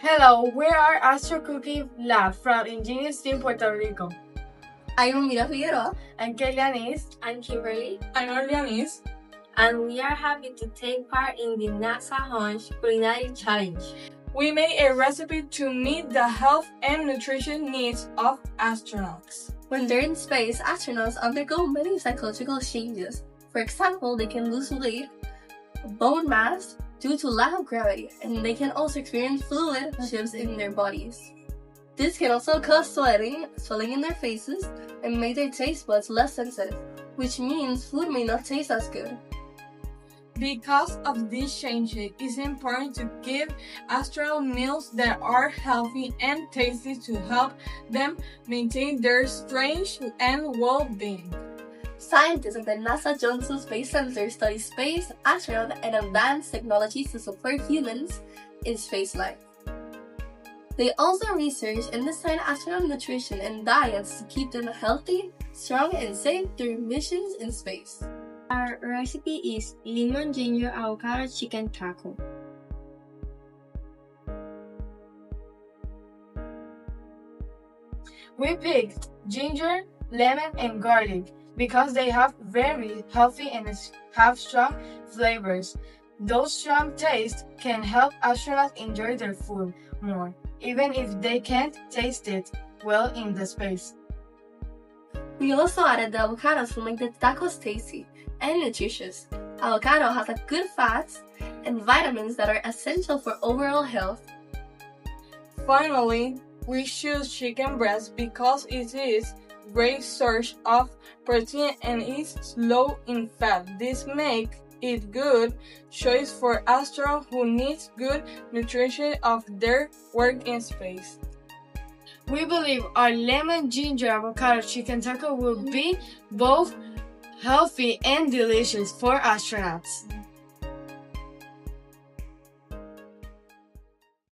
Hello, we are Astro Cooking Lab from InGenius team Puerto Rico. I'm Mira Figueroa. I'm Kelianis. I'm Kimberly. I'm Orleanis. And we are happy to take part in the NASA HUNCH Culinary Challenge. We made a recipe to meet the health and nutrition needs of astronauts. When they're in space, astronauts undergo many psychological changes. For example, they can lose weight, bone mass due to lack of gravity, and they can also experience fluid shifts in their bodies. This can also cause swelling in their faces, and make their taste buds less sensitive, which means food may not taste as good. Because of these changes, it's important to give astronaut meals that are healthy and tasty to help them maintain their strength and well-being. Scientists at the NASA Johnson Space Center study space, astronaut, and advanced technologies to support humans in space life. They also research and design astronaut nutrition and diets to keep them healthy, strong, and safe during missions in space. Our recipe is lemon ginger avocado chicken taco. We picked ginger, lemon, and garlic because they have very healthy and have strong flavors. Those strong tastes can help astronauts enjoy their food more, even if they can't taste it well in the space. We also added the avocados to make the tacos tasty and nutritious. Avocado has good fats and vitamins that are essential for overall health. Finally, we choose chicken breast because it is a great source of protein and is low in fat. This makes it good choice for astronauts who needs good nutrition of their work in space. We believe our lemon ginger avocado chicken taco will be both healthy and delicious for astronauts.